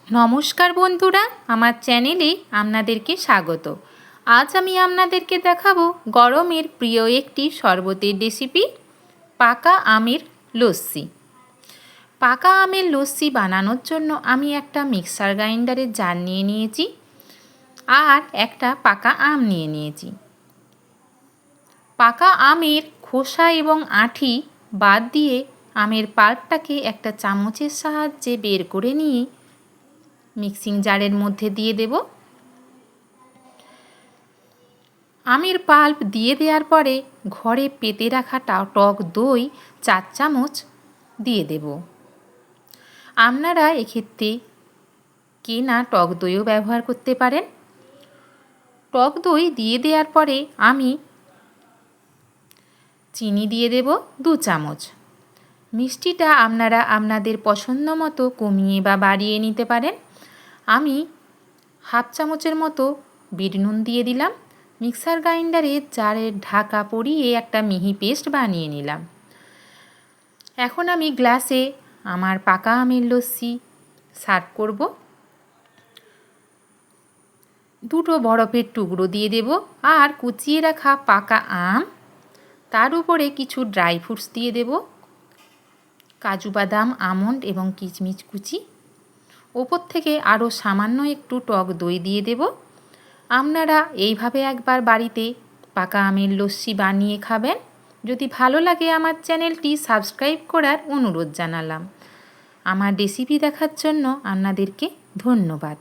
নমস্কার বন্ধুরা, আমার চ্যানেলে আপনাদেরকে স্বাগত। আজ আমি আপনাদেরকে দেখাবো গরমের প্রিয় একটি শরবতের রেসিপি, পাকা আমের লস্যি। পাকা আমের লস্যি বানানোর জন্য আমি একটা মিক্সার গ্রাইন্ডারের জার নিয়ে নিয়েছি আর একটা পাকা আম নিয়ে নিয়েছি। পাকা আমের খোসা এবং আঁটি বাদ দিয়ে আমের পাল্পটাকে একটা চামচের সাহায্যে বের করে নিয়ে মিক্সিং জারের মধ্যে দিয়ে দেব। আমের পাল্প দিয়ে দেওয়ার পরে ঘরে পেতে রাখা টক দই 4 চামচ দিয়ে দেব। আপনারা এক্ষেত্রে কেনা টক দইও ব্যবহার করতে পারেন। টক দই দিয়ে দেওয়ার পরে আমি চিনি দিয়ে দেব 2 চামচ। মিষ্টিটা আপনারা আপনাদের পছন্দ মতো কমিয়ে বা বাড়িয়ে নিতে পারেন। আমি হাফ চামচের মতো বিট নুন দিয়ে দিলাম। মিক্সার গ্রাইন্ডারে জারের ঢাকা পরিয়ে একটা মিহি পেস্ট বানিয়ে নিলাম। এখন আমি গ্লাসে আমার পাকা আমের লস্যি সার্ভ করব। 2টো বরফের টুকরো দিয়ে দেব আর কুচিয়ে রাখা পাকা আম, তার উপরে কিছু ড্রাই ফ্রুটস দিয়ে দেব, কাজু বাদাম, আমন্ড এবং কিশমিশ কুচি। ওপর থেকে আরও সামান্য একটু টক দই দিয়ে দেব। আপনারা এইভাবে একবার বাড়িতে পাকা আমের লস্যি বানিয়ে খাবেন। যদি ভালো লাগে আমার চ্যানেলটি সাবস্ক্রাইব করার অনুরোধ জানালাম। আমার রেসিপি দেখার জন্য আপনাদেরকে ধন্যবাদ।